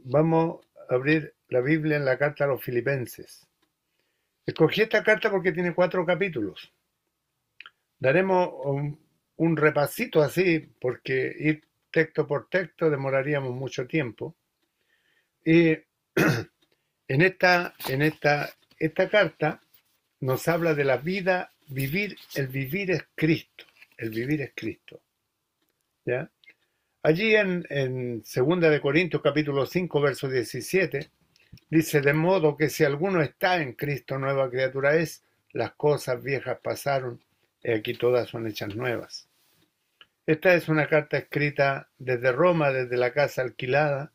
Vamos a abrir la Biblia en la carta a los Filipenses. Escogí esta carta porque tiene 4 capítulos. Daremos un repasito así, porque ir texto por texto demoraríamos mucho tiempo. Y esta carta nos habla de la vida, el vivir es Cristo. El vivir es Cristo. ¿Ya? Allí en 2 de Corintios capítulo 5, verso 17, dice: de modo que si alguno está en Cristo, nueva criatura es, las cosas viejas pasaron, y aquí todas son hechas nuevas. Esta es una carta escrita desde Roma, desde la casa alquilada,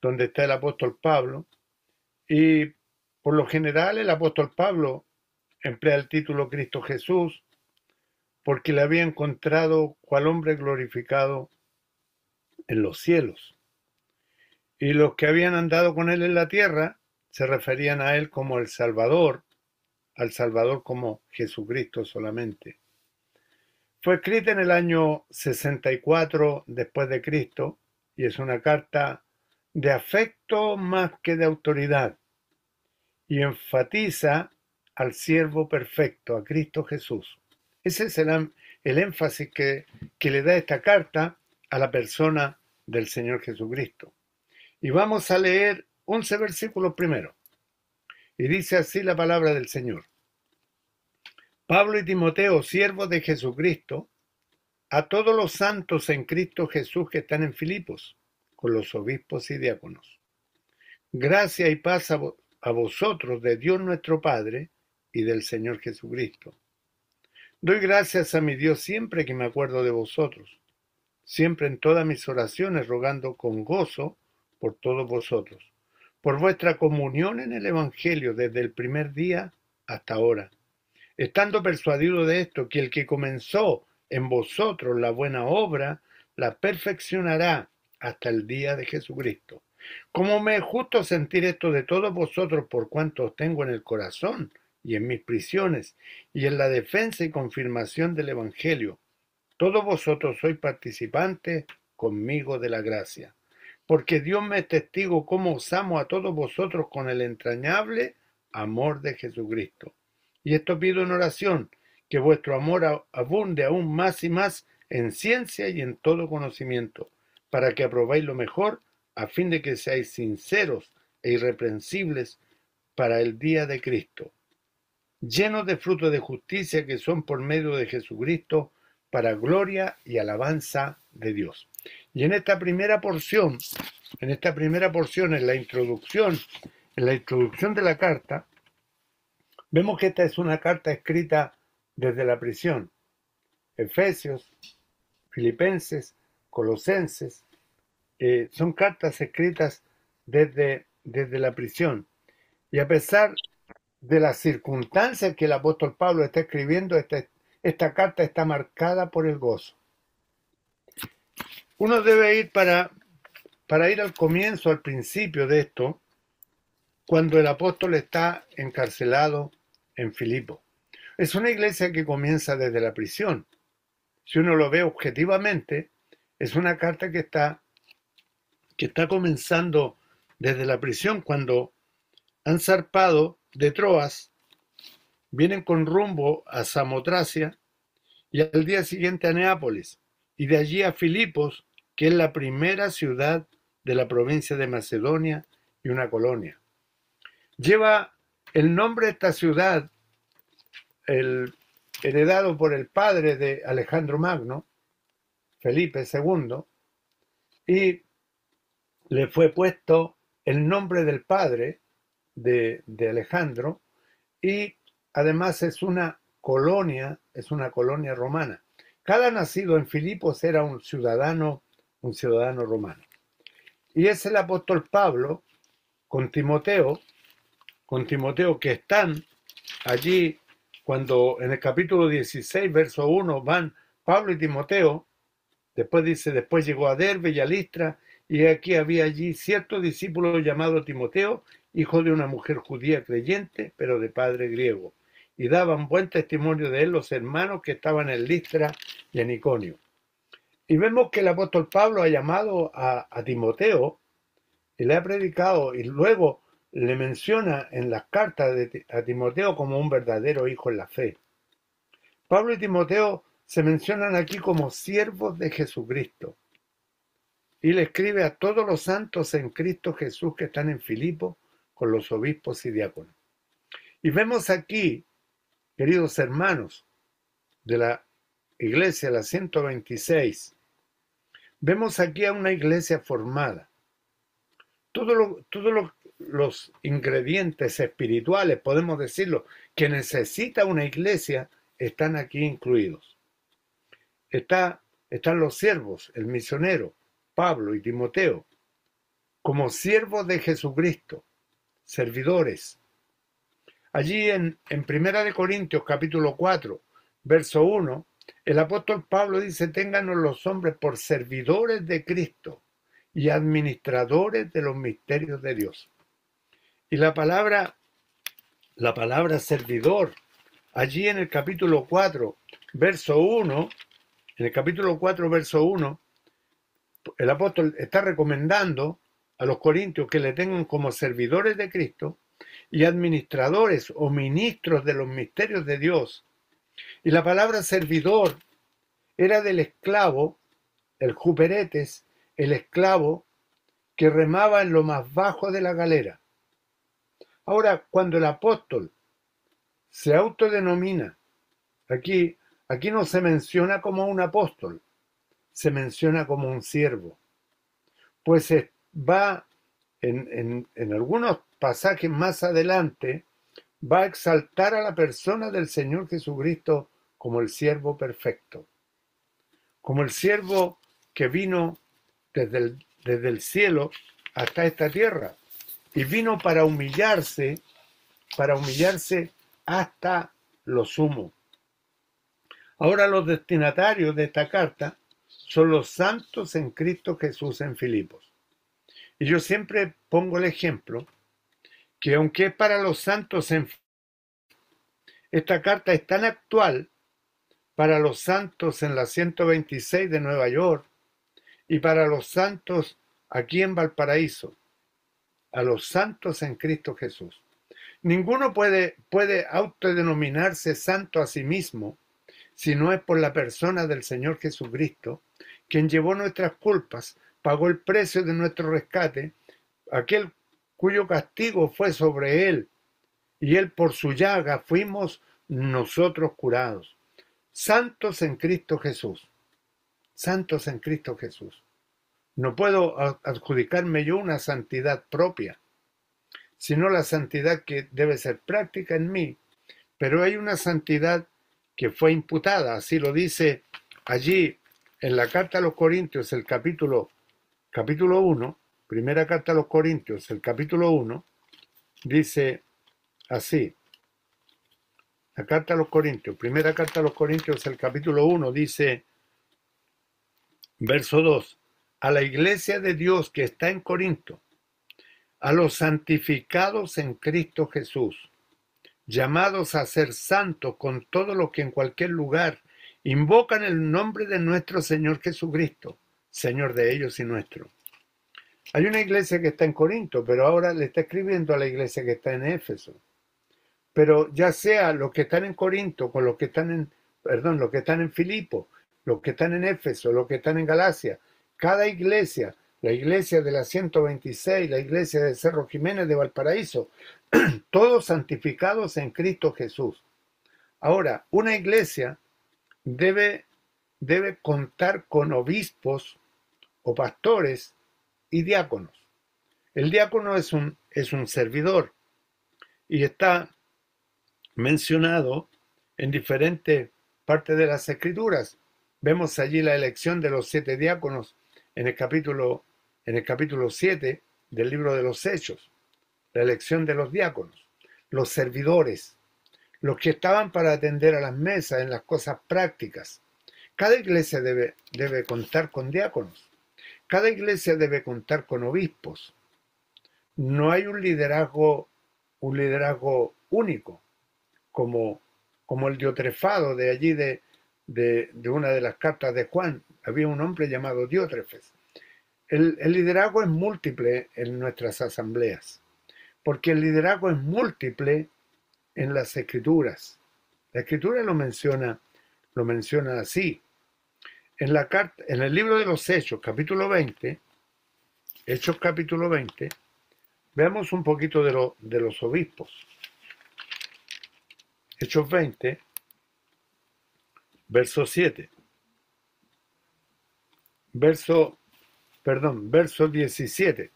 donde está el apóstol Pablo, y por lo general el apóstol Pablo emplea el título Cristo Jesús, porque le había encontrado cual hombre glorificado en los cielos. Y los que habían andado con él en la tierra se referían a él como el Salvador, al Salvador como Jesucristo solamente. Fue escrita en el año 64 después de Cristo y es una carta de afecto más que de autoridad y enfatiza al siervo perfecto, a Cristo Jesús. Ese es el énfasis que le da esta carta a la persona del Señor Jesucristo. Y vamos a leer 11 versículos primero. Y dice así la palabra del Señor. Pablo y Timoteo, siervos de Jesucristo, a todos los santos en Cristo Jesús que están en Filipos, con los obispos y diáconos. Gracia y paz a vosotros de Dios nuestro Padre y del Señor Jesucristo. Doy gracias a mi Dios siempre que me acuerdo de vosotros, siempre en todas mis oraciones rogando con gozo por todos vosotros, por vuestra comunión en el Evangelio desde el primer día hasta ahora, estando persuadido de esto, que el que comenzó en vosotros la buena obra, la perfeccionará hasta el día de Jesucristo. Como me es justo sentir esto de todos vosotros por cuanto os tengo en el corazón y en mis prisiones y en la defensa y confirmación del Evangelio. Todos vosotros sois participantes conmigo de la gracia. Porque Dios me es testigo cómo os amo a todos vosotros con el entrañable amor de Jesucristo. Y esto pido en oración, que vuestro amor abunde aún más y más en ciencia y en todo conocimiento, para que aprobéis lo mejor, a fin de que seáis sinceros e irreprensibles para el día de Cristo, llenos de frutos de justicia que son por medio de Jesucristo, para gloria y alabanza de Dios. Y en esta primera porción, en la introducción de la carta, vemos que esta es una carta escrita desde la prisión. Efesios, Filipenses, Colosenses, son cartas escritas desde la prisión. Y a pesar de las circunstancias que el apóstol Pablo está escribiendo, esta carta está marcada por el gozo. Uno debe ir para ir al comienzo, al principio de esto, cuando el apóstol está encarcelado en Filipo. Es una iglesia que comienza desde la prisión. Si uno lo ve objetivamente, es una carta que está comenzando desde la prisión, cuando han zarpado de Troas, vienen con rumbo a Samotracia y al día siguiente a Neápolis, y de allí a Filipos, que es la primera ciudad de la provincia de Macedonia y una colonia. Lleva el nombre de esta ciudad, heredado por el padre de Alejandro Magno, Felipe II, y le fue puesto el nombre del padre de Alejandro, y además es una colonia romana. Cada nacido en Filipos era un ciudadano romano. Y es el apóstol Pablo con Timoteo que están allí cuando en el capítulo 16, verso 1, van Pablo y Timoteo. Después dice, después llegó a Derbe y a Listra, y aquí había allí cierto discípulo llamado Timoteo, hijo de una mujer judía creyente, pero de padre griego. y daban buen testimonio de él los hermanos que estaban en Listra y en Iconio. Y vemos que el apóstol Pablo ha llamado a Timoteo y le ha predicado, y luego le menciona en las cartas a Timoteo como un verdadero hijo en la fe. Pablo y Timoteo se mencionan aquí como siervos de Jesucristo. Y le escribe a todos los santos en Cristo Jesús que están en Filipo con los obispos y diáconos. Y vemos aquí, queridos hermanos, de la iglesia, la 126, vemos aquí a una iglesia formada. Todos los ingredientes espirituales, podemos decirlo, que necesita una iglesia, están aquí incluidos. Están los siervos, el misionero, Pablo y Timoteo, como siervos de Jesucristo, servidores. Allí en 1 Corintios capítulo 4, verso 1, el apóstol Pablo dice: ténganos los hombres por servidores de Cristo y administradores de los misterios de Dios. Y la palabra servidor, allí en el capítulo 4, verso 1, en el capítulo 4, verso 1, el apóstol está recomendando a los corintios que le tengan como servidores de Cristo y administradores o ministros de los misterios de Dios. Y la palabra servidor era del esclavo, el juperetes, el esclavo que remaba en lo más bajo de la galera. Ahora, cuando el apóstol se autodenomina, aquí no se menciona como un apóstol, se menciona como un siervo, pues va en algunos pasajes más adelante, va a exaltar a la persona del Señor Jesucristo como el siervo perfecto, como el siervo que vino desde el cielo hasta esta tierra y vino para humillarse hasta lo sumo. Ahora los destinatarios de esta carta son los santos en Cristo Jesús en Filipos. Y yo siempre pongo el ejemplo que aunque es para los santos esta carta es tan actual para los santos en la 126 de Nueva York y para los santos aquí en Valparaíso, a los santos en Cristo Jesús. Ninguno puede autodenominarse santo a sí mismo si no es por la persona del Señor Jesucristo, quien llevó nuestras culpas, pagó el precio de nuestro rescate, aquel cuyo castigo fue sobre él, y él por su llaga fuimos nosotros curados. Santos en Cristo Jesús. Santos en Cristo Jesús. No puedo adjudicarme yo una santidad propia, sino la santidad que debe ser práctica en mí. Pero hay una santidad que fue imputada, así lo dice allí en la carta a los Corintios, el capítulo 1, primera carta a los Corintios, el capítulo 1, dice así, la carta a los Corintios, primera carta a los Corintios, el capítulo 1, dice, verso 2, a la iglesia de Dios que está en Corinto, a los santificados en Cristo Jesús, llamados a ser santos con todo lo que en cualquier lugar invocan el nombre de nuestro Señor Jesucristo, Señor de ellos y nuestro. Hay una iglesia que está en Corinto, pero ahora le está escribiendo a la iglesia que está en Éfeso. Pero ya sea los que están en Corinto con los que están en Filipo, los que están en Éfeso, los que están en Galacia, cada iglesia, la iglesia de la 126, la iglesia de Cerro Jiménez de Valparaíso, todos santificados en Cristo Jesús. Ahora, una iglesia debe contar con obispos o pastores y diáconos. El diácono es un servidor y está mencionado en diferentes partes de las Escrituras. Vemos allí la elección de los 7 diáconos en el capítulo 7 del libro de los Hechos. La elección de los diáconos, los servidores, los que estaban para atender a las mesas en las cosas prácticas. Cada iglesia debe contar con diáconos. Cada iglesia debe contar con obispos. No hay un liderazgo único, como como el Diotrefado de allí de una de las cartas de Juan. Había un hombre llamado Diótrefes. El liderazgo es múltiple en nuestras asambleas, porque el liderazgo es múltiple en las escrituras. La escritura lo menciona así. En el libro de los Hechos, capítulo 20, Hechos capítulo 20, veamos un poquito de los obispos. Hechos 20, verso 7. Verso 17.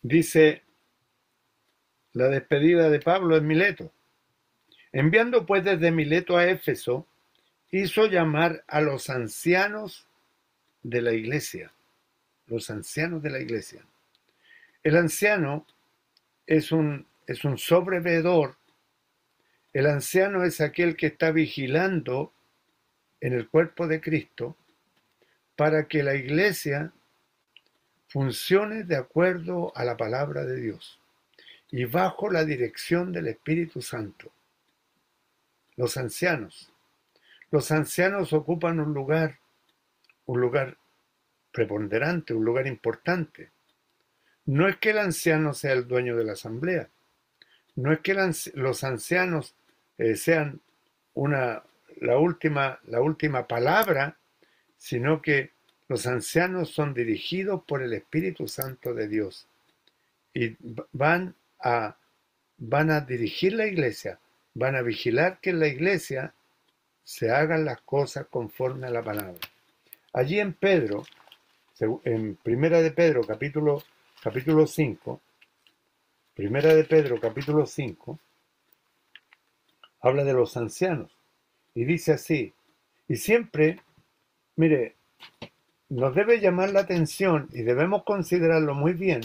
Dice la despedida de Pablo en Mileto. Enviando pues desde Mileto a Éfeso, hizo llamar a los ancianos de la iglesia. Los ancianos de la iglesia. El anciano es un sobreveedor. El anciano es aquel que está vigilando en el cuerpo de Cristo para que la iglesia funcione de acuerdo a la palabra de Dios y bajo la dirección del Espíritu Santo. Los ancianos ocupan un lugar preponderante, un lugar importante. No es que el anciano sea el dueño de la asamblea, no es que los ancianos sean la última palabra, sino que los ancianos son dirigidos por el Espíritu Santo de Dios y van a dirigir la iglesia, van a vigilar que en la iglesia se hagan las cosas conforme a la palabra. Allí en Pedro, en Primera de Pedro capítulo 5, Primera de Pedro capítulo 5, habla de los ancianos y dice así, y siempre, mire, nos debe llamar la atención y debemos considerarlo muy bien,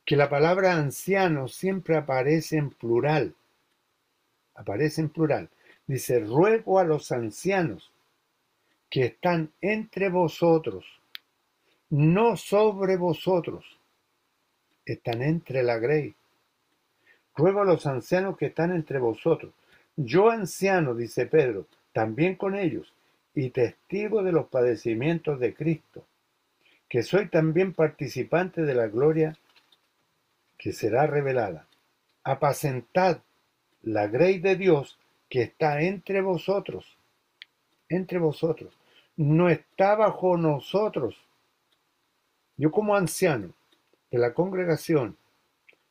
que la palabra anciano siempre aparece en plural. Dice, ruego a los ancianos que están entre vosotros, no sobre vosotros, están entre la grey. Ruego a los ancianos que están entre vosotros. Yo anciano, dice Pedro, también con ellos, y testigo de los padecimientos de Cristo, que soy también participante de la gloria que será revelada. Apacentad la grey de Dios que está entre vosotros, no está bajo nosotros. Yo como anciano de la congregación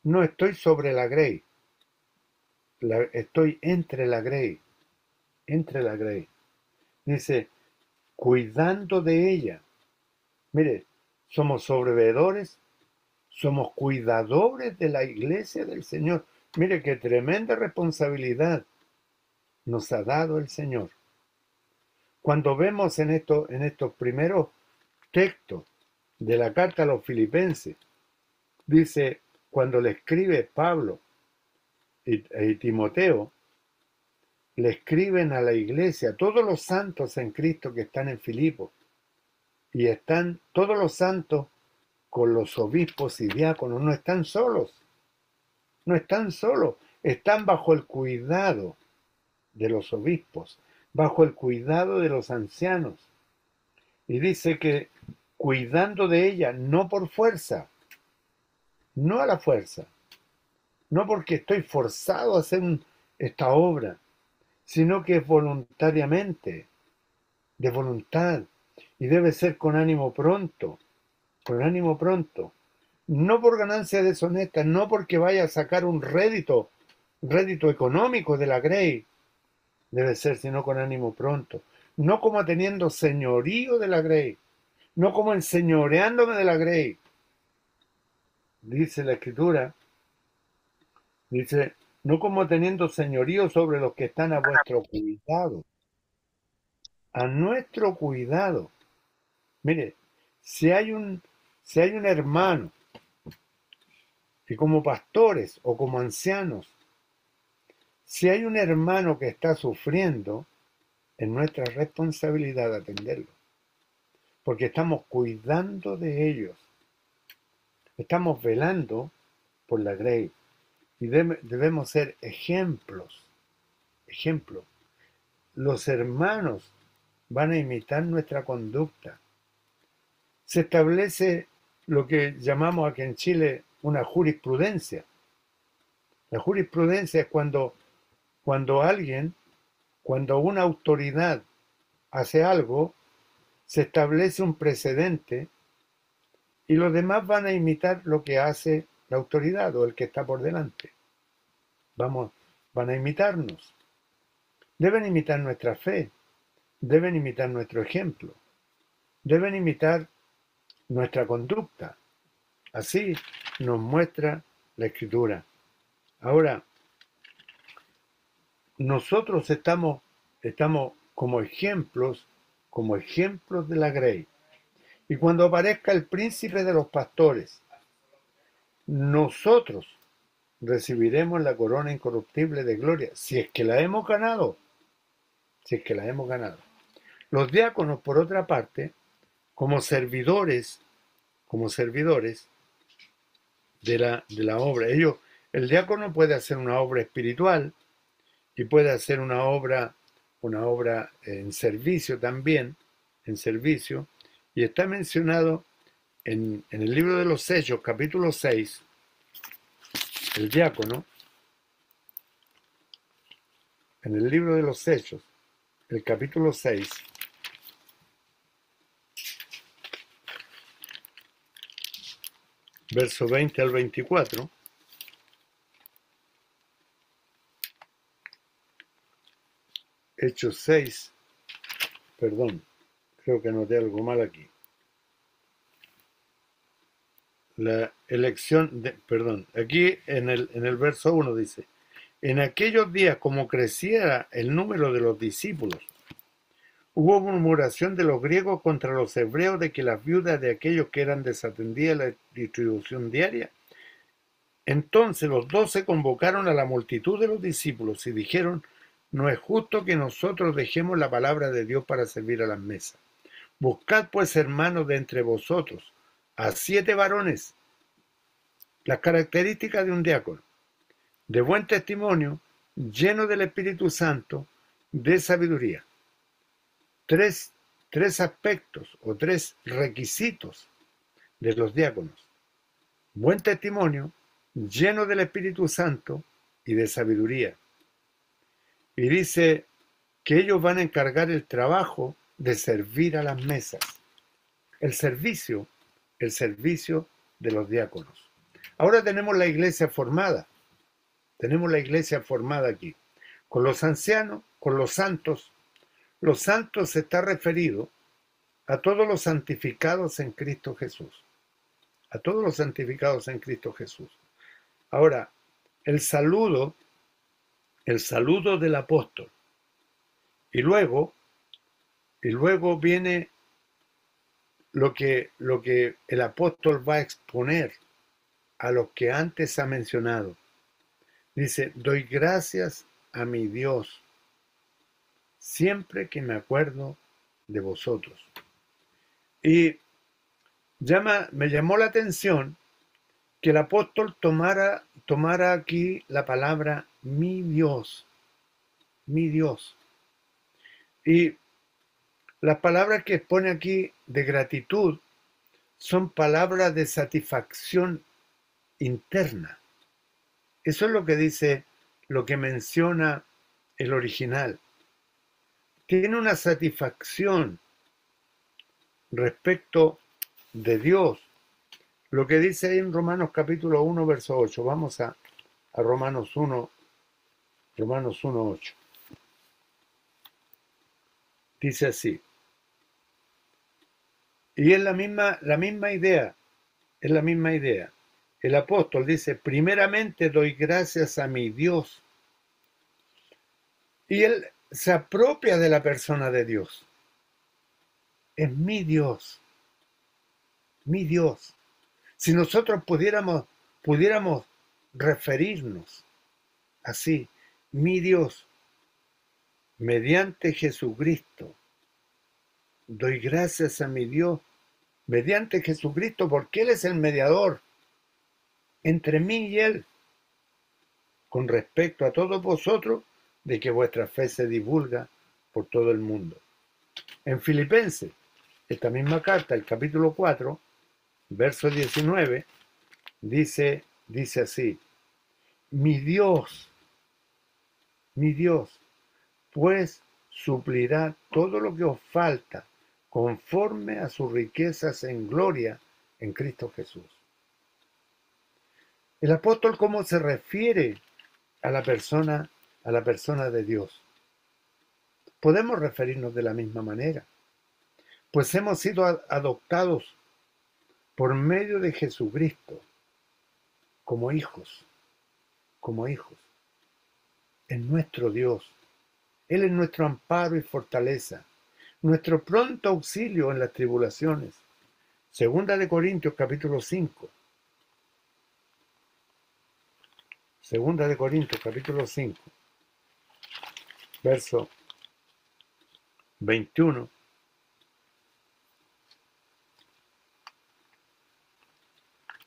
no estoy sobre la grey, estoy entre la grey. Dice, cuidando de ella. Mire, somos sobreveedores, somos cuidadores de la iglesia del Señor. Mire qué tremenda responsabilidad nos ha dado el Señor. Cuando vemos en estos primeros textos de la carta a los filipenses, dice, cuando le escribe Pablo y Timoteo, le escriben a la iglesia, todos los santos en Cristo que están en Filipos, y están todos los santos con los obispos y diáconos, no están solos, están bajo el cuidado de los obispos, bajo el cuidado de los ancianos. Y dice que cuidando de ella, no por fuerza, no a la fuerza, no porque estoy forzado a hacer esta obra, sino que es voluntariamente, de voluntad, y debe ser con ánimo pronto, no por ganancia deshonesta, no porque vaya a sacar un rédito económico de la grey, debe ser sino con ánimo pronto, no como teniendo señorío de la grey, no como enseñoreándome de la grey. Dice la Escritura, dice, no como teniendo señorío sobre los que están a vuestro cuidado, a nuestro cuidado. Mire, si hay un hermano, y como pastores o como ancianos, si hay un hermano que está sufriendo, es nuestra responsabilidad atenderlo, porque estamos cuidando de ellos, estamos velando por la grey. y debemos ser ejemplos. Ejemplo, los hermanos van a imitar nuestra conducta. Se establece lo que llamamos aquí en Chile una jurisprudencia. La jurisprudencia es cuando alguien, cuando una autoridad hace algo, se establece un precedente y los demás van a imitar lo que hace la autoridad o el que está por delante. Van a imitarnos. Deben imitar nuestra fe, deben imitar nuestro ejemplo, deben imitar nuestra conducta. Así nos muestra la Escritura. Ahora, nosotros estamos como ejemplos de la grey. Y cuando aparezca el príncipe de los pastores, nosotros recibiremos la corona incorruptible de gloria, si es que la hemos ganado. Si es que la hemos ganado. Los diáconos, por otra parte, como servidores de la obra. El diácono puede hacer una obra espiritual y puede hacer una obra en servicio también, y está mencionado en el libro de los Hechos, capítulo 6, el diácono, en el libro de los Hechos, el capítulo 6, verso 20 al 24, Hechos 6, perdón, creo que anoté algo mal aquí. La elección aquí en el verso 1 dice, en aquellos días, como creciera el número de los discípulos, hubo murmuración de los griegos contra los hebreos de que las viudas de aquellos que eran desatendidas la distribución diaria. Entonces los 12 convocaron a la multitud de los discípulos y dijeron, no es justo que nosotros dejemos la palabra de Dios para servir a las mesas. Buscad pues, hermanos, de entre vosotros a 7 varones, las características de un diácono, de buen testimonio, lleno del Espíritu Santo, de sabiduría. Tres aspectos o 3 requisitos de los diáconos. Buen testimonio, lleno del Espíritu Santo y de sabiduría. Y dice que ellos van a encargar el trabajo de servir a las mesas. El servicio de los diáconos. Ahora tenemos la iglesia formada. Tenemos la iglesia formada aquí. Con los ancianos, con los santos. Los santos está referido a todos los santificados en Cristo Jesús. A todos los santificados en Cristo Jesús. Ahora, el saludo del apóstol. Y luego viene lo que el apóstol va a exponer a los que antes ha mencionado. Dice, doy gracias a mi Dios siempre que me acuerdo de vosotros. Y me llamó la atención que el apóstol tomara aquí la palabra mi Dios. Mi Dios. Y las palabras que expone aquí de gratitud son palabras de satisfacción interna. Eso es lo que dice, lo que menciona el original. Tiene una satisfacción respecto de Dios. Lo que dice ahí en Romanos capítulo 1, verso 8. Vamos a Romanos 1, 8. Dice así. Y es la misma idea. Es la misma idea. El apóstol dice, primeramente doy gracias a mi Dios. Y él se apropia de la persona de Dios. Es mi Dios. Mi Dios. Si nosotros pudiéramos referirnos así, mi Dios, mediante Jesucristo, doy gracias a mi Dios, mediante Jesucristo, porque Él es el mediador entre mí y Él. con respecto a todos vosotros de que vuestra fe se divulga por todo el mundo. En Filipenses, esta misma carta, el capítulo 4, verso 19, dice así: mi Dios, pues suplirá todo lo que os falta conforme a sus riquezas en gloria en Cristo Jesús. El apóstol, ¿cómo se refiere a la persona de Dios? Podemos referirnos de la misma manera, pues hemos sido adoptados por medio de Jesucristo como hijos, como hijos. Es nuestro Dios. Él es nuestro amparo y fortaleza, nuestro pronto auxilio en las tribulaciones. Segunda de Corintios capítulo 5. Segunda de Corintios capítulo 5, verso 21.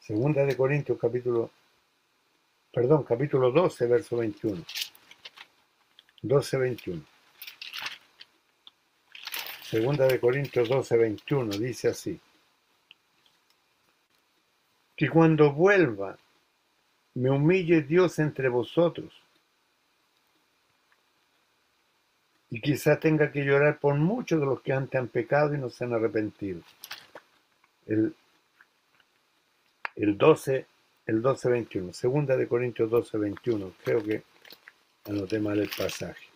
Segunda de Corintios capítulo 12, verso 21. 12, 21. Segunda de Corintios 12, 21 dice así: que cuando vuelva me humille Dios entre vosotros, y quizá tenga que llorar por muchos de los que antes han pecado y no se han arrepentido. El 12, 21. Segunda de Corintios 12, 21. Creo que anoté mal el pasaje.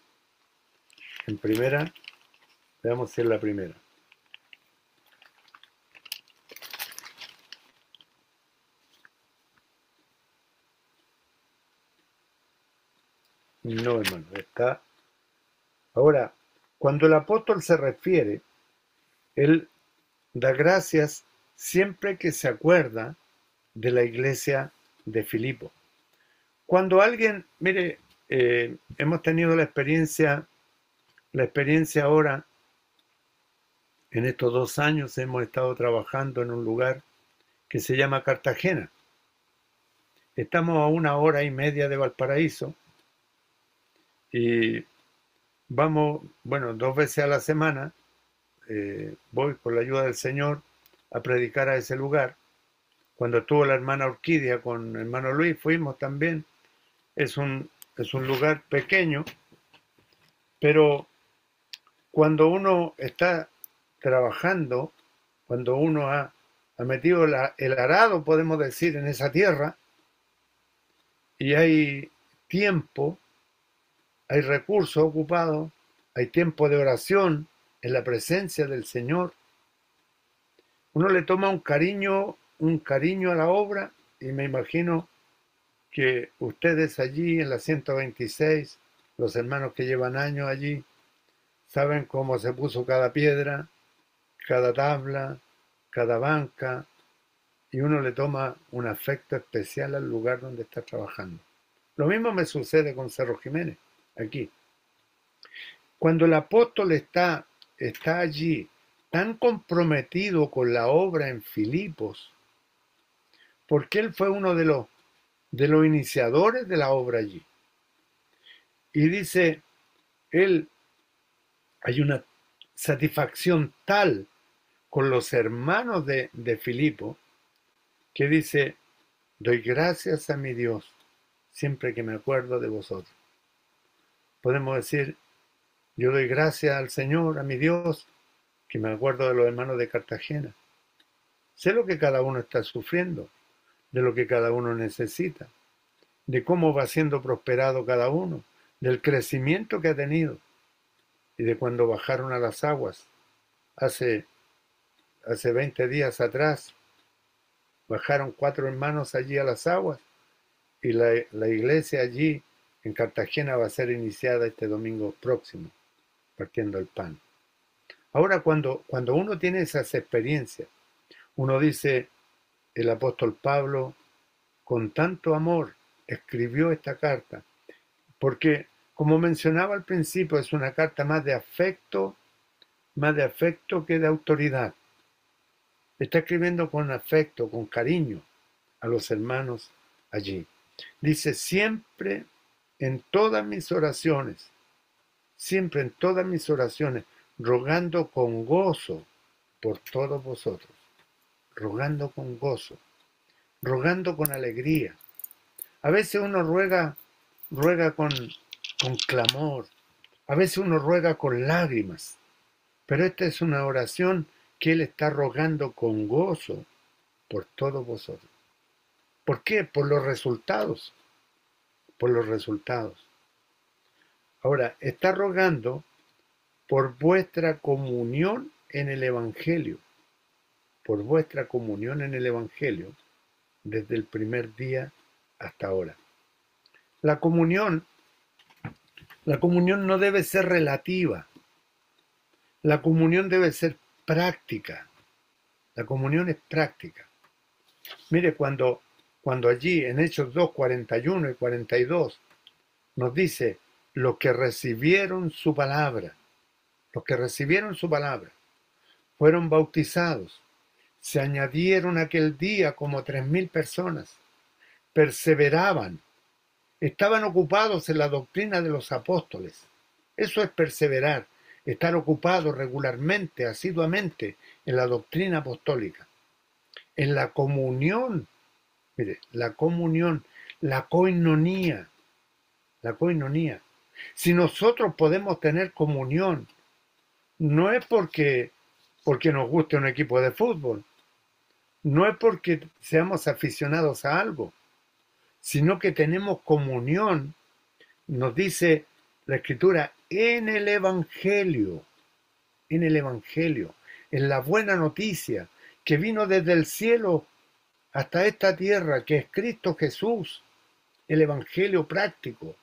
En primera, veamos si es la primera. No, hermano, está. Ahora, cuando el apóstol se refiere, él da gracias siempre que se acuerda de la iglesia de Filipo. Cuando alguien, mire, hemos tenido la experiencia ahora, en estos 2 años hemos estado trabajando en un lugar que se llama Cartagena. Estamos a 1 hora y media de Valparaíso y vamos, bueno, 2 veces a la semana, voy con la ayuda del Señor a predicar a ese lugar. Cuando estuvo la hermana Orquídea con el hermano Luis, fuimos también. Es un lugar pequeño, pero cuando uno está trabajando, cuando uno ha metido el arado, podemos decir, en esa tierra, y hay tiempo, hay recursos ocupados, hay tiempo de oración en la presencia del Señor, uno le toma un cariño a la obra, y me imagino que ustedes allí en la 126, los hermanos que llevan años allí, saben cómo se puso cada piedra, cada tabla, cada banca, y uno le toma un afecto especial al lugar donde está trabajando. Lo mismo me sucede con Cerro Jiménez, aquí. Cuando el apóstol está allí tan comprometido con la obra en Filipos, porque él fue uno de los iniciadores de la obra allí. Y dice, hay una satisfacción tal con los hermanos de Filipo, que dice, doy gracias a mi Dios siempre que me acuerdo de vosotros. Podemos decir, yo doy gracias al Señor, a mi Dios, que me acuerdo de los hermanos de Cartagena. Sé lo que cada uno está sufriendo, de lo que cada uno necesita, de cómo va siendo prosperado cada uno, del crecimiento que ha tenido, y de cuando bajaron a las aguas hace 20 días atrás. Bajaron 4 hermanos allí a las aguas, y la iglesia allí en Cartagena va a ser iniciada este domingo próximo, partiendo el pan. Ahora, cuando uno tiene esas experiencias, uno dice, el apóstol Pablo, con tanto amor, escribió esta carta, porque, como mencionaba al principio, es una carta más de afecto que de autoridad. Está escribiendo con afecto, con cariño a los hermanos allí. Dice, siempre en todas mis oraciones, siempre en todas mis oraciones, rogando con gozo por todos vosotros, rogando con gozo, rogando con alegría. A veces uno ruega con clamor, a veces uno ruega con lágrimas, pero esta es una oración que Él está rogando con gozo por todos vosotros. ¿Por qué? Por los resultados, por los resultados. Ahora, está rogando por vuestra comunión en el Evangelio, por vuestra comunión en el Evangelio, desde el primer día hasta ahora. La comunión no debe ser relativa, la comunión debe ser práctica, la comunión es práctica. Mire, cuando allí en Hechos 2, 41 y 42 nos dice, los que recibieron su palabra, fueron bautizados, se añadieron aquel día como 3.000 personas, perseveraban, estaban ocupados en la doctrina de los apóstoles. Eso es perseverar, estar ocupado regularmente, asiduamente en la doctrina apostólica, en la comunión. Mire, la comunión, la koinonía. Si nosotros podemos tener comunión, no es porque nos guste un equipo de fútbol, no es porque seamos aficionados a algo, sino que tenemos comunión, nos dice la Escritura, en el Evangelio, en la buena noticia que vino desde el cielo hasta esta tierra, que es Cristo Jesús, el Evangelio práctico.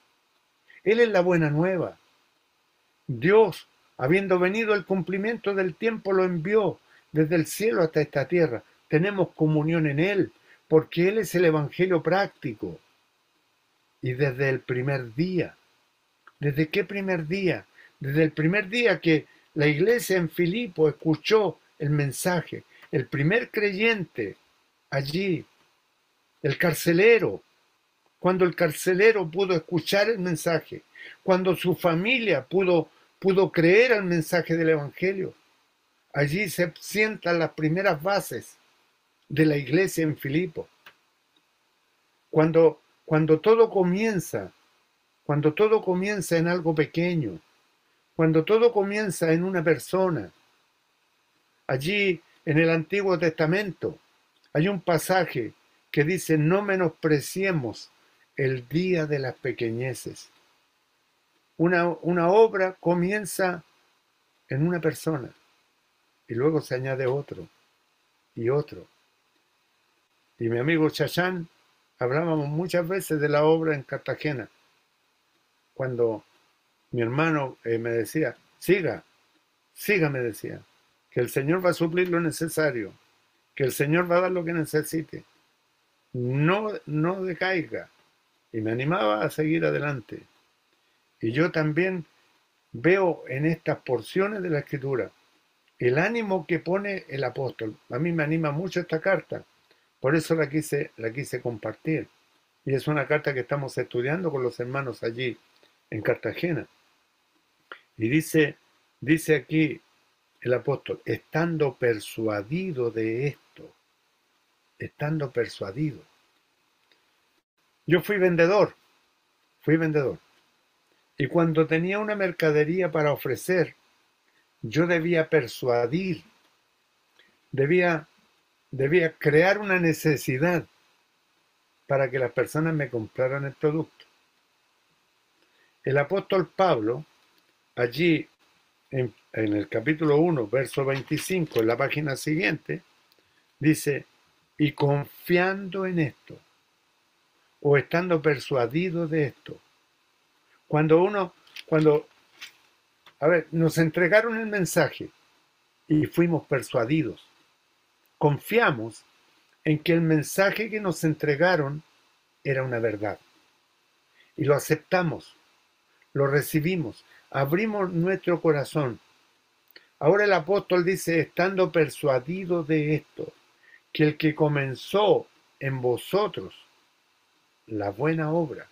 Él es la buena nueva. Dios, habiendo venido el cumplimiento del tiempo, lo envió desde el cielo hasta esta tierra. Tenemos comunión en Él, porque Él es el Evangelio práctico. Y desde el primer día. ¿Desde qué primer día? Desde el primer día que la iglesia en Filipo escuchó el mensaje. El primer creyente allí, el carcelero, cuando el carcelero pudo escuchar el mensaje, cuando su familia pudo creer al mensaje del Evangelio, allí se sientan las primeras bases de la iglesia en Filipo. Cuando todo comienza en algo pequeño, cuando todo comienza en una persona, allí en el Antiguo Testamento hay un pasaje que dice, no menospreciemos el día de las pequeñeces. Una obra comienza en una persona y luego se añade otro y otro. Y mi amigo Chachán, hablábamos muchas veces de la obra en Cartagena, cuando mi hermano me decía, siga, me decía, que el Señor va a suplir lo necesario, que el Señor va a dar lo que necesite, no decaiga. Y me animaba a seguir adelante. Y yo también veo en estas porciones de la Escritura el ánimo que pone el apóstol. A mí me anima mucho esta carta, por eso la quise compartir. Y es una carta que estamos estudiando con los hermanos allí en Cartagena. Y dice aquí el apóstol, estando persuadido de esto, estando persuadido. Yo fui vendedor. Y cuando tenía una mercadería para ofrecer, yo debía persuadir, debía crear una necesidad para que las personas me compraran el producto. El apóstol Pablo, allí en el capítulo 1, verso 25, en la página siguiente, dice, y confiando en esto, o estando persuadido de esto. Nos entregaron el mensaje y fuimos persuadidos. Confiamos en que el mensaje que nos entregaron era una verdad. Y lo aceptamos, lo recibimos, abrimos nuestro corazón. Ahora el apóstol dice, estando persuadido de esto, que el que comenzó en vosotros la buena obra,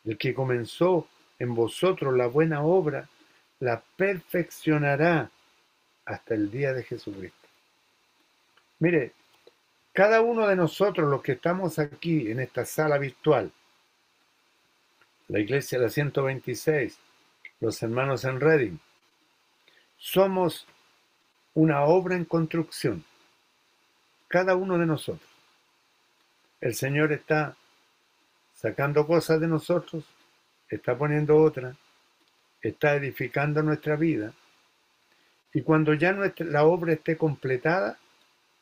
El que comenzó en vosotros la buena obra, la perfeccionará hasta el día de Jesucristo. Mire, cada uno de nosotros, los que estamos aquí en esta sala virtual, la iglesia de la 126, los hermanos en Reading, somos una obra en construcción. Cada uno de nosotros. El Señor está sacando cosas de nosotros, está poniendo otras, está edificando nuestra vida. Y cuando ya la obra esté completada,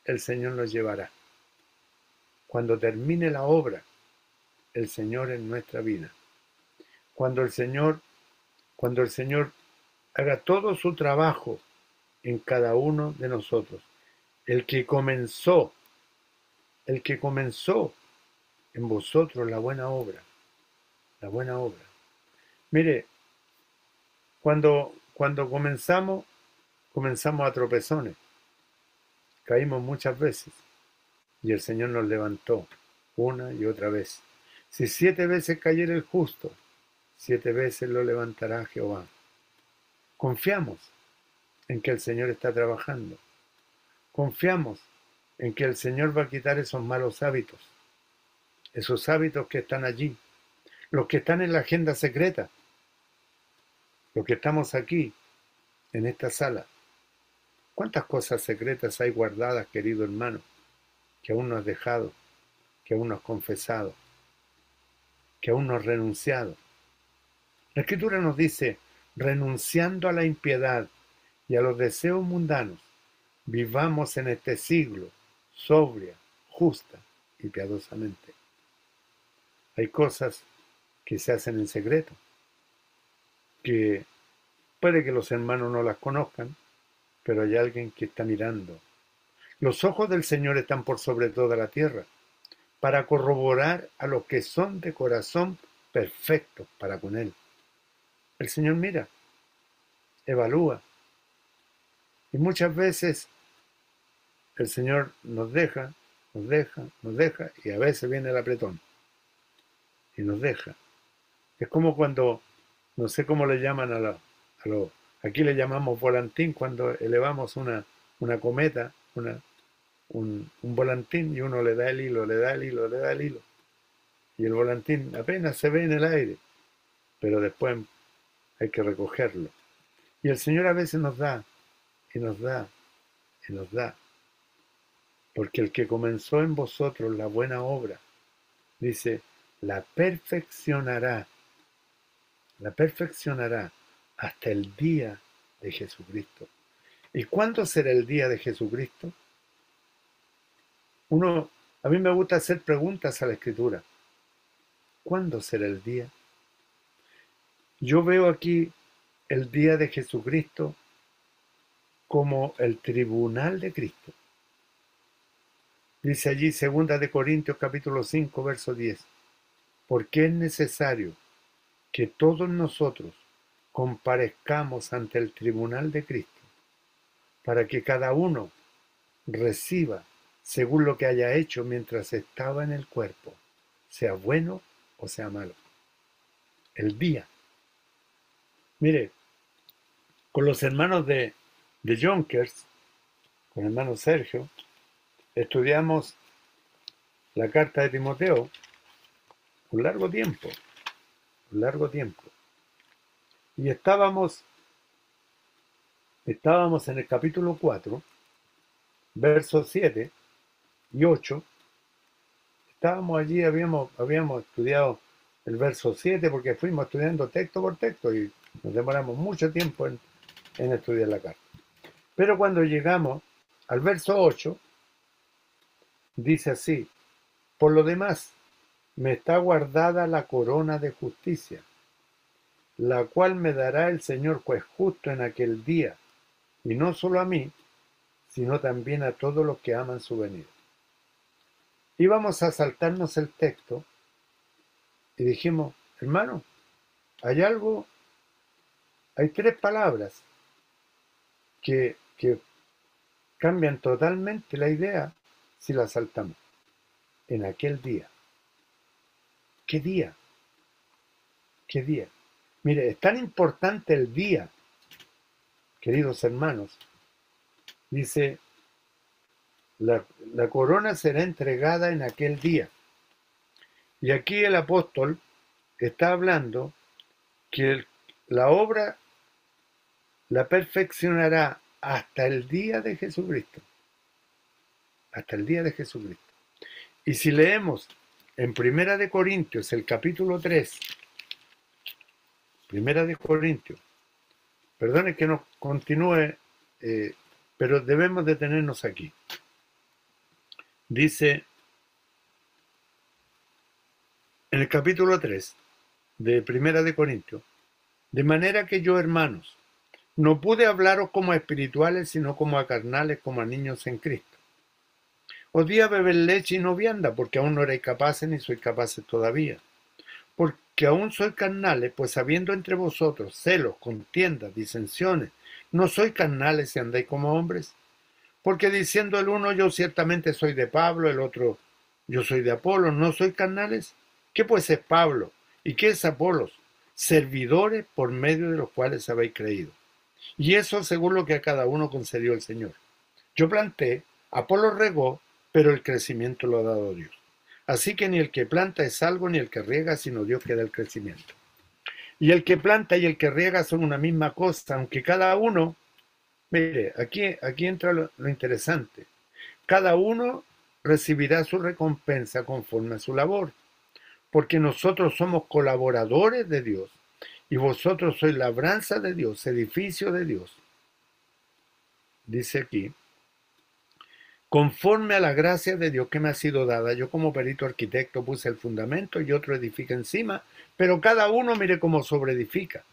el Señor nos llevará. Cuando termine la obra, el Señor en nuestra vida. Cuando el Señor haga todo su trabajo en cada uno de nosotros. El que comenzó en vosotros la buena obra. Mire, cuando comenzamos a tropezones, caímos muchas veces y el Señor nos levantó una y otra vez. Si 7 veces cayera el justo, 7 veces lo levantará Jehová. Confiamos en que el Señor está trabajando. Confiamos en que el Señor va a quitar esos malos hábitos, esos hábitos que están allí, los que están en la agenda secreta, los que estamos aquí, en esta sala. ¿Cuántas cosas secretas hay guardadas, querido hermano, que aún no has dejado, que aún no has confesado, que aún no has renunciado? La Escritura nos dice, renunciando a la impiedad y a los deseos mundanos, vivamos en este siglo sobria, justa y piadosamente. Hay cosas que se hacen en secreto, que puede que los hermanos no las conozcan, pero hay alguien que está mirando. Los ojos del Señor están por sobre toda la tierra, para corroborar a los que son de corazón perfectos para con Él. El Señor mira, evalúa, y muchas veces el Señor nos deja, y a veces viene el apretón, y nos deja. Es como cuando, no sé cómo le llaman aquí le llamamos volantín, cuando elevamos una cometa, un volantín, y uno le da el hilo, le da el hilo, le da el hilo. Y el volantín apenas se ve en el aire, pero después hay que recogerlo. Y el Señor a veces nos da, y nos da, y nos da. Porque el que comenzó en vosotros la buena obra, dice, la perfeccionará hasta el día de Jesucristo. ¿Y cuándo será el día de Jesucristo? A mí me gusta hacer preguntas a la Escritura. ¿Cuándo será el día? Yo veo aquí el día de Jesucristo como el tribunal de Cristo. Dice allí 2 de Corintios capítulo 5, verso 10. Porque es necesario que todos nosotros comparezcamos ante el tribunal de Cristo, para que cada uno reciba según lo que haya hecho mientras estaba en el cuerpo, sea bueno o sea malo. El día. Mire, con los hermanos de Jonkers, con el hermano Sergio, estudiamos la carta de Timoteo un largo tiempo. Y estábamos en el capítulo 4, versos 7 y 8. Estábamos allí, habíamos estudiado el verso 7 porque fuimos estudiando texto por texto y nos demoramos mucho tiempo en estudiar la carta. Pero cuando llegamos al verso 8, dice así, por lo demás, me está guardada la corona de justicia, la cual me dará el Señor juez justo en aquel día, y no solo a mí, sino también a todos los que aman su venida. Íbamos a saltarnos el texto y dijimos, hermano, hay 3 palabras que cambian totalmente la idea si la saltamos. En aquel día. ¿Qué día? ¿Qué día? Mire, es tan importante el día, queridos hermanos. Dice, la corona será entregada en aquel día. Y aquí el apóstol está hablando que la obra la perfeccionará hasta el día de Jesucristo. Hasta el día de Jesucristo. Y si leemos en Primera de Corintios, el capítulo 3, Primera de Corintios, perdone que nos continúe, pero debemos detenernos aquí. Dice, en el capítulo 3 de Primera de Corintios, de manera que yo, hermanos, no pude hablaros como a espirituales, sino como a carnales, como a niños en Cristo. Os di a beber leche y no vianda, porque aún no erais capaces, ni sois capaces todavía. Porque aún sois carnales, pues habiendo entre vosotros celos, contiendas, disensiones, ¿no sois carnales si andáis como hombres? Porque diciendo el uno, yo ciertamente soy de Pablo, el otro, yo soy de Apolo, ¿no sois carnales? ¿Qué pues es Pablo? ¿Y qué es Apolos? Servidores por medio de los cuales habéis creído. Y eso según lo que a cada uno concedió el Señor. Yo planté, Apolo regó, pero el crecimiento lo ha dado Dios. Así que ni el que planta es algo, ni el que riega, sino Dios que da el crecimiento. Y el que planta y el que riega son una misma cosa, aunque cada uno, mire, aquí entra lo interesante. Cada uno recibirá su recompensa conforme a su labor, porque nosotros somos colaboradores de Dios, y vosotros sois labranza de Dios, edificio de Dios. Dice aquí, conforme a la gracia de Dios que me ha sido dada, yo como perito arquitecto puse el fundamento y otro edifica encima, pero cada uno mire cómo sobreedifica,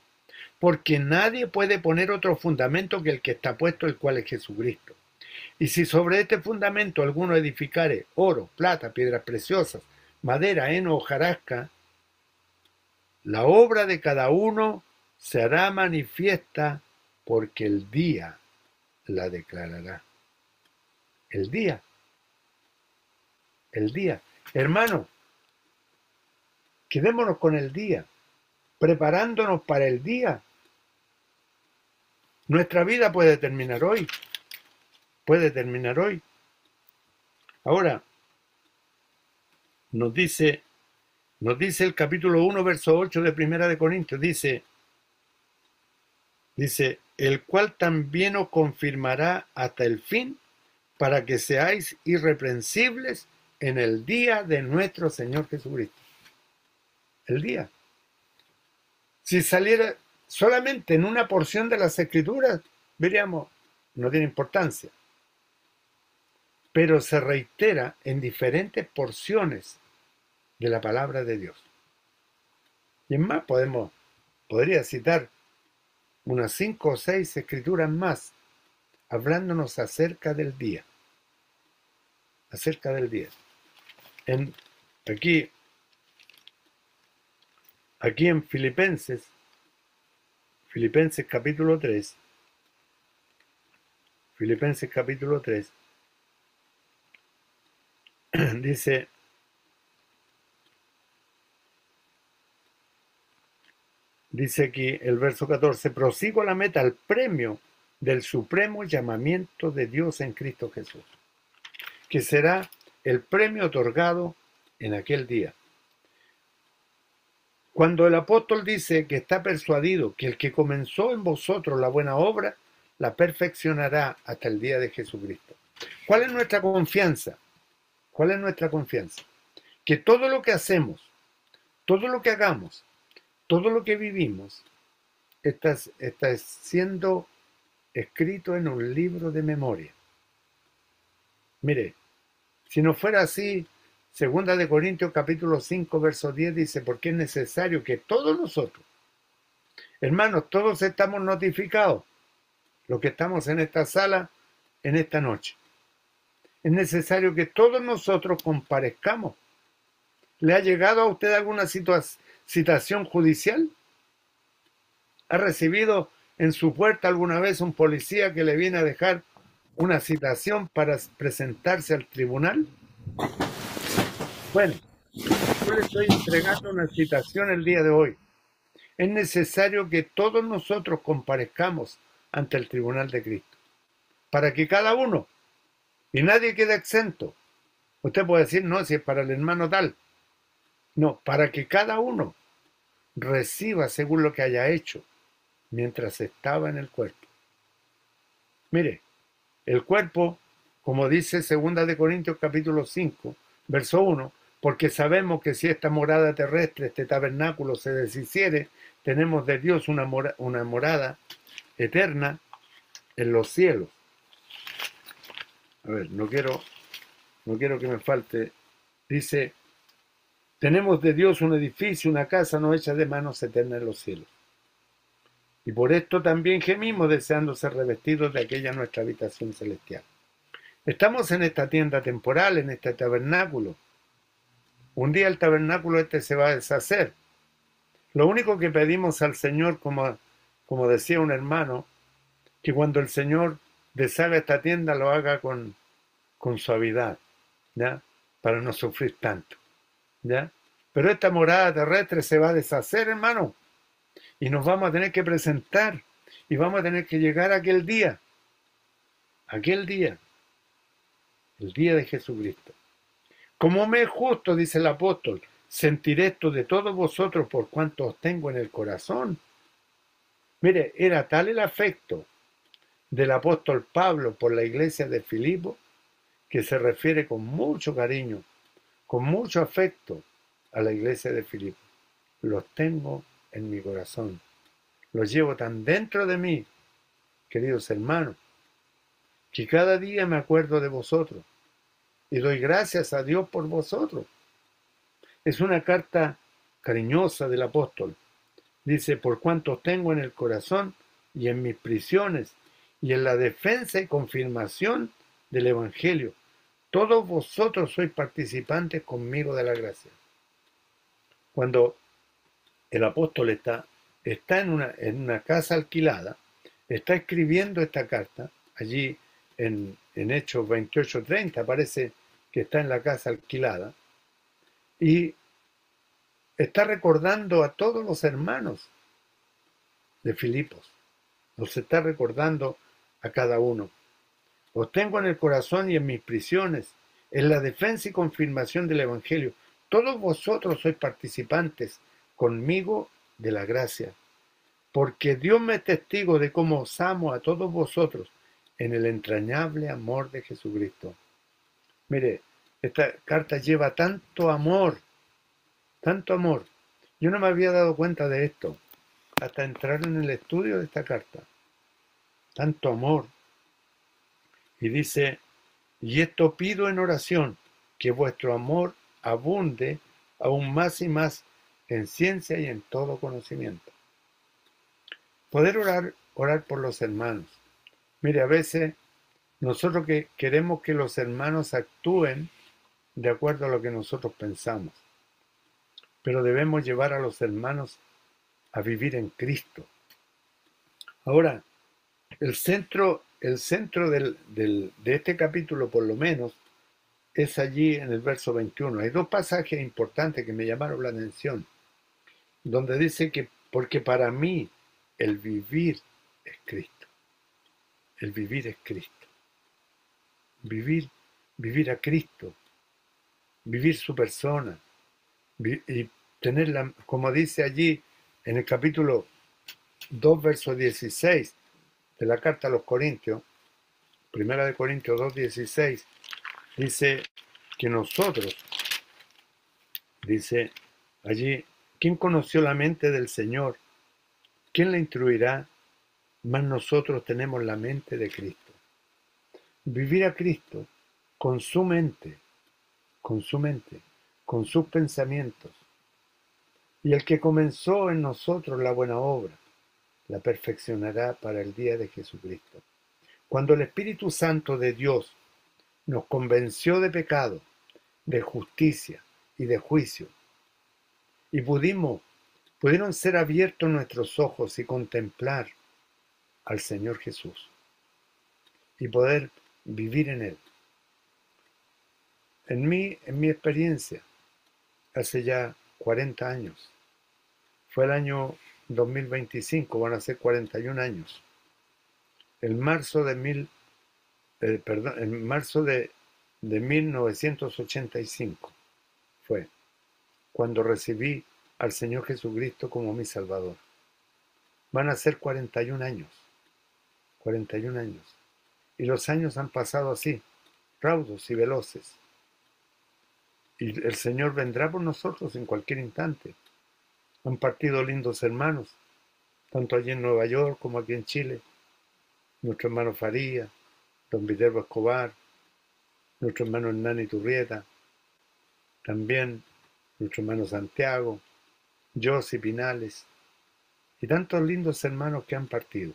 porque nadie puede poner otro fundamento que el que está puesto, el cual es Jesucristo. Y si sobre este fundamento alguno edificare oro, plata, piedras preciosas, madera, heno o hojarasca, la obra de cada uno se hará manifiesta, porque el día la declarará. El día. Hermano, quedémonos con el día, preparándonos para el día. Nuestra vida puede terminar hoy. Ahora, nos dice el capítulo 1, verso 8 de Primera de Corintios, dice, el cual también os confirmará hasta el fin, para que seáis irreprensibles en el día de nuestro Señor Jesucristo. El día. Si saliera solamente en una porción de las Escrituras, veríamos, no tiene importancia. Pero se reitera en diferentes porciones de la palabra de Dios. Y es más, podría citar unas 5 o 6 escrituras más, hablándonos acerca del día. Aquí en Filipenses capítulo 3, dice aquí el verso 14, prosigo a la meta, al premio del supremo llamamiento de Dios en Cristo Jesús, que será el premio otorgado en aquel día. Cuando el apóstol dice que está persuadido que el que comenzó en vosotros la buena obra, la perfeccionará hasta el día de Jesucristo. ¿Cuál es nuestra confianza? Que todo lo que hacemos, todo lo que hagamos, todo lo que vivimos, está siendo escrito en un libro de memoria. Mire, si no fuera así, Segunda de Corintios capítulo 5, verso 10 dice, porque es necesario que todos nosotros, hermanos, todos estamos notificados, los que estamos en esta sala, en esta noche. Es necesario que todos nosotros comparezcamos. ¿Le ha llegado a usted alguna citación judicial? ¿Ha recibido en su puerta alguna vez un policía que le viene a dejar una citación para presentarse al tribunal? Bueno, yo le estoy entregando una citación el día de hoy. Es necesario que todos nosotros comparezcamos ante el tribunal de Cristo, para que cada uno, y nadie quede exento. Usted puede decir, no, si es para el hermano tal. No, para que cada uno reciba según lo que haya hecho mientras estaba en el cuerpo. Mire, el cuerpo, como dice 2 Corintios capítulo 5, verso 1, porque sabemos que si esta morada terrestre, este tabernáculo se deshiciere, tenemos de Dios una morada eterna en los cielos. A ver, no quiero que me falte. Dice, tenemos de Dios un edificio, una casa no hecha de manos eterna en los cielos. Y por esto también gemimos deseando ser revestidos de aquella nuestra habitación celestial. Estamos en esta tienda temporal, en este tabernáculo. Un día el tabernáculo este se va a deshacer. Lo único que pedimos al Señor, como decía un hermano, que cuando el Señor deshaga esta tienda lo haga con suavidad, ¿ya? Para no sufrir tanto, ¿ya? Pero esta morada terrestre se va a deshacer, hermano, y nos vamos a tener que presentar y vamos a tener que llegar a aquel día, el día de Jesucristo. Como me es justo, dice el apóstol, sentir esto de todos vosotros por cuanto os tengo en el corazón. Mire, era tal el afecto del apóstol Pablo por la iglesia de Filipo que se refiere con mucho cariño, con mucho afecto a la iglesia de Filipo. Los tengo en mi corazón, los llevo tan dentro de mí, queridos hermanos, que cada día me acuerdo de vosotros y doy gracias a Dios por vosotros. Es una carta cariñosa del apóstol. Dice, por cuanto os tengo en el corazón y en mis prisiones y en la defensa y confirmación del Evangelio, todos vosotros sois participantes conmigo de la gracia. Cuando el apóstol está en una casa alquilada, está escribiendo esta carta, allí en Hechos 28:30 aparece que está en la casa alquilada, y está recordando a todos los hermanos de Filipos, los está recordando a cada uno. Os tengo en el corazón y en mis prisiones, en la defensa y confirmación del Evangelio. Todos vosotros sois participantes conmigo de la gracia, porque Dios me es testigo de cómo os amo a todos vosotros en el entrañable amor de Jesucristo. Mire, esta carta lleva tanto amor, tanto amor. Yo no me había dado cuenta de esto hasta entrar en el estudio de esta carta. Tanto amor. Y dice, y esto pido en oración, que vuestro amor abunde aún más y más en ciencia y en todo conocimiento. Poder orar por los hermanos. Mire, a veces nosotros que queremos que los hermanos actúen de acuerdo a lo que nosotros pensamos, pero debemos llevar a los hermanos a vivir en Cristo. Ahora, el centro de este capítulo, por lo menos, es allí en el verso 21. Hay dos pasajes importantes que me llamaron la atención, donde dice que, porque para mí el vivir es Cristo. El vivir es Cristo. Vivir a Cristo, vivir su persona, y tenerla, como dice allí en el capítulo 2, verso 16 de la carta a los Corintios, 1 Corintios 2, 16, dice que nosotros, dice allí, ¿quién conoció la mente del Señor? ¿Quién la instruirá? Mas nosotros tenemos la mente de Cristo. Vivir a Cristo con su mente, con sus pensamientos. Y el que comenzó en nosotros la buena obra, la perfeccionará para el día de Jesucristo. Cuando el Espíritu Santo de Dios nos convenció de pecado, de justicia y de juicio, y pudieron ser abiertos nuestros ojos y contemplar al Señor Jesús y poder vivir en Él. En mi experiencia, hace ya 40 años, fue el año 2025, van a ser 41 años. En marzo de 1985 fue cuando recibí al Señor Jesucristo como mi Salvador. Van a ser 41 años. 41 años. Y los años han pasado así, raudos y veloces. Y el Señor vendrá por nosotros en cualquier instante. Han partido lindos hermanos, tanto allí en Nueva York como aquí en Chile. Nuestro hermano Faría, don Viterbo Escobar, nuestro hermano Hernán Iturrieta, también nuestro hermano Santiago, Josy Pinales, y tantos lindos hermanos que han partido.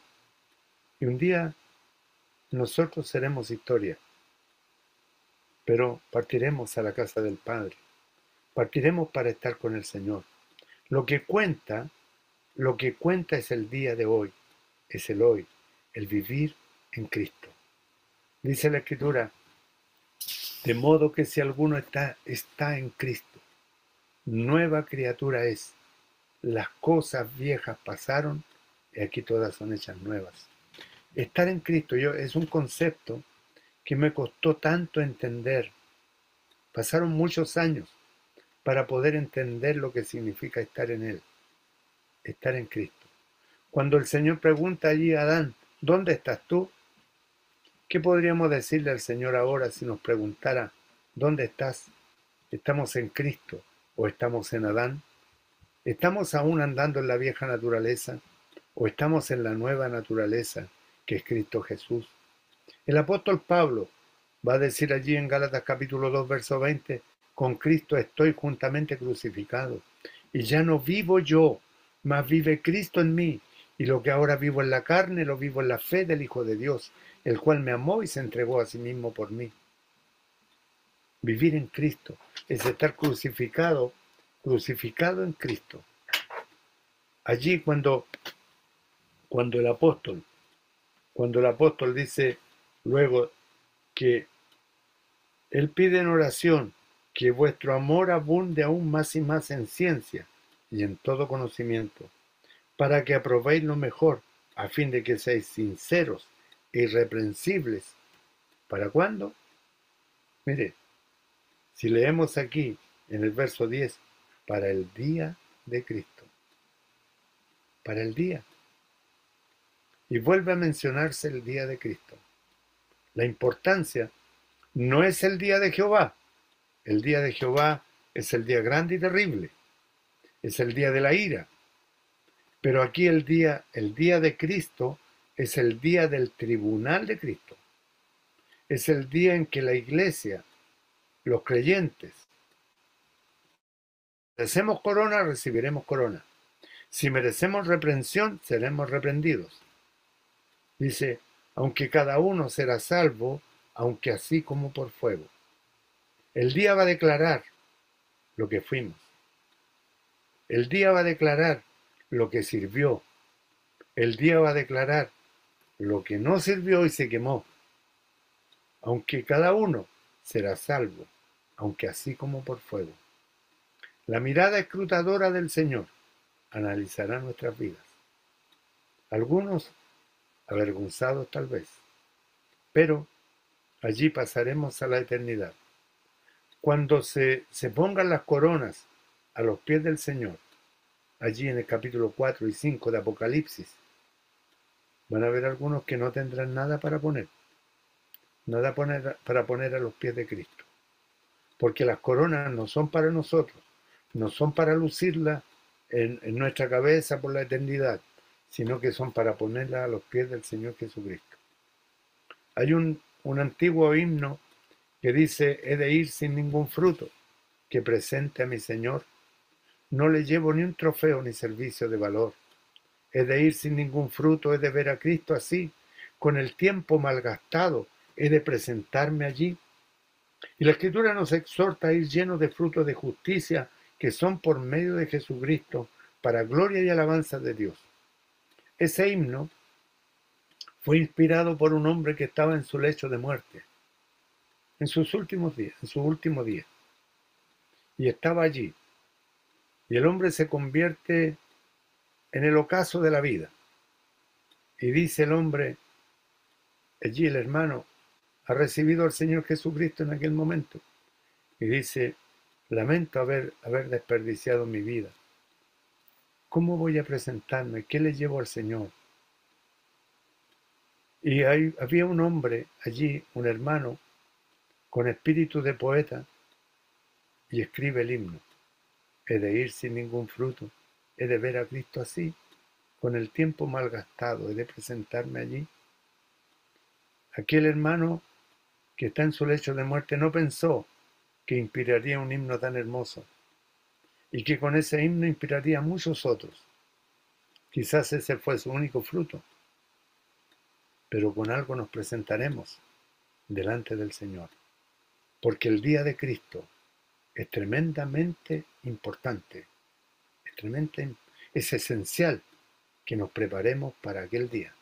Y un día nosotros seremos historia, pero partiremos a la casa del Padre. Partiremos para estar con el Señor. Lo que cuenta es el día de hoy, es el hoy, el vivir en Cristo. Dice la Escritura, de modo que si alguno está en Cristo, nueva criatura es. Las cosas viejas pasaron y aquí todas son hechas nuevas. Estar en Cristo es un concepto que me costó tanto entender. Pasaron muchos años para poder entender lo que significa estar en Él, estar en Cristo. Cuando el Señor pregunta allí a Adán, ¿dónde estás tú? ¿Qué podríamos decirle al Señor ahora si nos preguntara, ¿dónde estás? ¿Estamos en Cristo o estamos en Adán? ¿Estamos aún andando en la vieja naturaleza o estamos en la nueva naturaleza que es Cristo Jesús? El apóstol Pablo va a decir allí en Gálatas capítulo 2, verso 20, con Cristo estoy juntamente crucificado, y ya no vivo yo, mas vive Cristo en mí, y lo que ahora vivo en la carne, lo vivo en la fe del Hijo de Dios, el cual me amó y se entregó a sí mismo por mí. Vivir en Cristo es estar crucificado en Cristo. Allí cuando el apóstol dice luego que él pide en oración que vuestro amor abunde aún más y más en ciencia y en todo conocimiento, para que aprobéis lo mejor, a fin de que seáis sinceros e irreprensibles. ¿Para cuándo? Mire, si leemos aquí en el verso 10, para el día de Cristo. Para el día. Y vuelve a mencionarse el día de Cristo. La importancia no es el día de Jehová. El día de Jehová es el día grande y terrible. Es el día de la ira. Pero aquí el día de Cristo es el día del tribunal de Cristo. Es el día en que la iglesia, los creyentes, merecemos corona, recibiremos corona. Si merecemos reprensión, seremos reprendidos. Dice, aunque cada uno será salvo, aunque así como por fuego. El día va a declarar lo que fuimos. El día va a declarar lo que sirvió. El día va a declarar lo que no sirvió y se quemó. Aunque cada uno será salvo, aunque así como por fuego. La mirada escrutadora del Señor analizará nuestras vidas. Algunos avergonzados tal vez, pero allí pasaremos a la eternidad. Cuando se pongan las coronas a los pies del Señor, allí en el capítulo 4 y 5 de Apocalipsis, van a haber algunos que no tendrán nada para poner, para poner a los pies de Cristo. Porque las coronas no son para nosotros, no son para lucirlas en nuestra cabeza por la eternidad, sino que son para ponerlas a los pies del Señor Jesucristo. Hay un antiguo himno que dice, he de ir sin ningún fruto que presente a mi Señor. No le llevo ni un trofeo ni servicio de valor. He de ir sin ningún fruto, he de ver a Cristo así, con el tiempo malgastado, he de presentarme allí. Y la Escritura nos exhorta a ir llenos de frutos de justicia que son por medio de Jesucristo, para gloria y alabanza de Dios. Ese himno fue inspirado por un hombre que estaba en su lecho de muerte, en sus últimos días, en su último día. Y estaba allí. Y el hombre se convierte en el ocaso de la vida. Y dice el hombre, allí el hermano, ha recibido al Señor Jesucristo en aquel momento. Y dice, lamento haber desperdiciado mi vida. ¿Cómo voy a presentarme? ¿Qué le llevo al Señor? Y había un hombre allí, un hermano, con espíritu de poeta, y escribe el himno. He de ir sin ningún fruto, he de ver a Cristo así, con el tiempo malgastado, he de presentarme allí. Aquel hermano que está en su lecho de muerte no pensó que inspiraría un himno tan hermoso y que con ese himno inspiraría a muchos otros. Quizás ese fue su único fruto, pero con algo nos presentaremos delante del Señor, porque el día de Cristo es tremendamente importante, es esencial que nos preparemos para aquel día,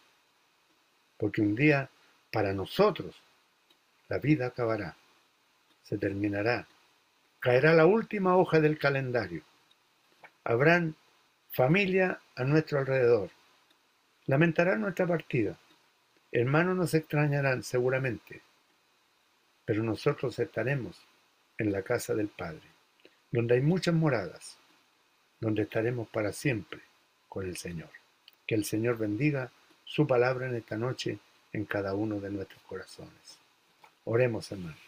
porque un día para nosotros la vida acabará, se terminará, caerá la última hoja del calendario, habrán familia a nuestro alrededor, lamentarán nuestra partida, hermanos nos extrañarán seguramente, pero nosotros estaremos en la casa del Padre, donde hay muchas moradas, donde estaremos para siempre con el Señor. Que el Señor bendiga su palabra en esta noche en cada uno de nuestros corazones. Oremos, hermanos.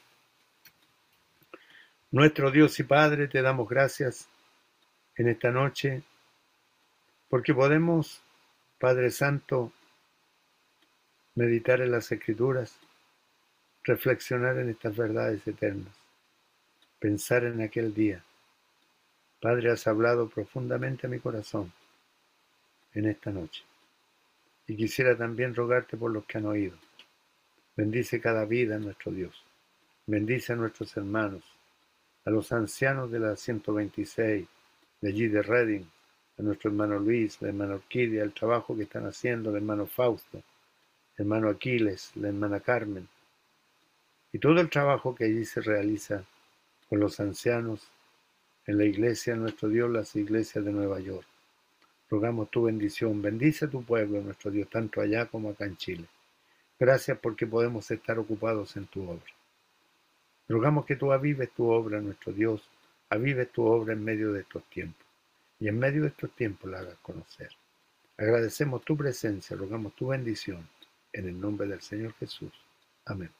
Nuestro Dios y Padre, te damos gracias en esta noche porque podemos, Padre Santo, meditar en las Escrituras, reflexionar en estas verdades eternas, pensar en aquel día. Padre, has hablado profundamente a mi corazón en esta noche. Y quisiera también rogarte por los que han oído. Bendice cada vida, nuestro Dios. Bendice a nuestros hermanos, a los ancianos de la 126, de allí de Reading, a nuestro hermano Luis, la hermana Orquídea, el trabajo que están haciendo, el hermano Fausto, el hermano Aquiles, la hermana Carmen, y todo el trabajo que allí se realiza con los ancianos en la iglesia, nuestro Dios, las iglesias de Nueva York. Rogamos tu bendición, bendice a tu pueblo, nuestro Dios, tanto allá como acá en Chile. Gracias porque podemos estar ocupados en tu obra. Rogamos que tú avives tu obra, nuestro Dios, avives tu obra en medio de estos tiempos, y en medio de estos tiempos la hagas conocer. Agradecemos tu presencia, rogamos tu bendición, en el nombre del Señor Jesús. Amén.